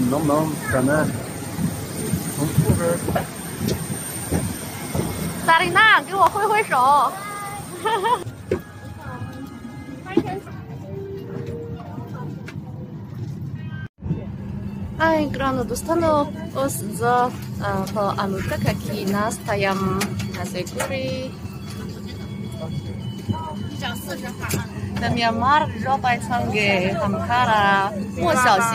能不能咱们从后边？萨琳娜，给我挥挥手。Ay, grano dostano za po anutaka ki nastayam na sekuri. 讲40话。在缅甸绕白唱给他们看了，莫小心。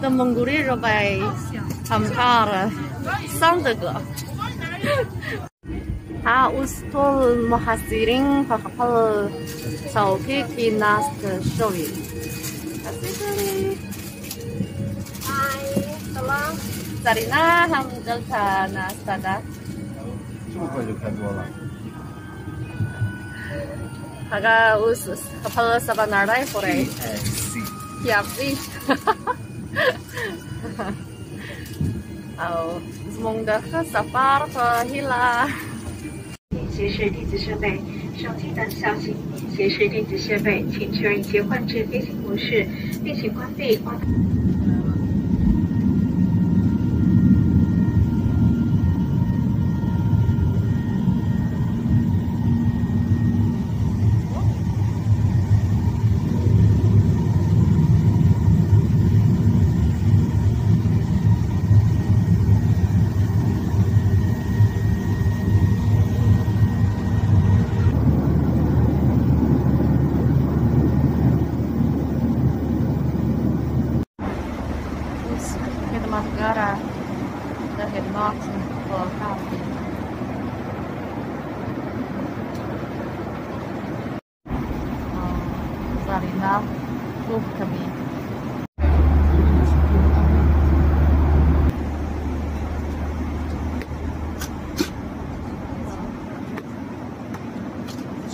在蒙古里绕白他们看了30个。Ha ustul muhasirin pakapal sauki kinas showi. Hai, salam. Sarina, hamdalta nastada. 这么快就开播了？Haga us kapal sabanardai pore. KFC. Oh, semoga safar terhilang. 揭示电子设备，手机等小心。揭示电子设备，请确认切换至飞行模式，并请关闭挂。Negara dahil Martin County. Sarina, Club kami.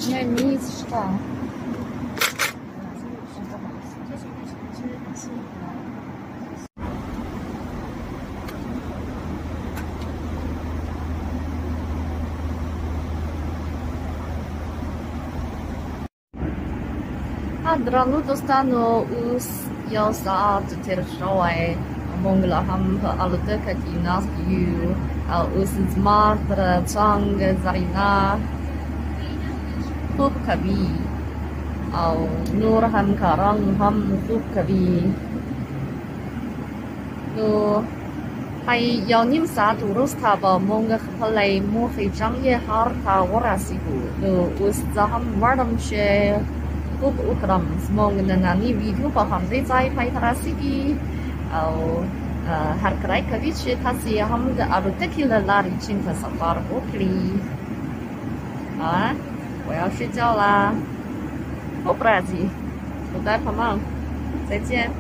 Nie, mistrza. Adranu dostanu us jau saat teršauai monglaham aludeka kinas yu al us zmartra chang zarina hub kabi al nur ham karang ham hub kabi nu hai jau nim saat urus taba mongga khalai mu khijang ye har ta warasigu nu us zaham wardam she Hub Ukram, semoga nanti video paham deh pai terasiki, atau harkerai kavici tasi ham da alutekila lari cinta safar okli, ah, 我要睡觉啦，不不着急，不带怕忙，再见。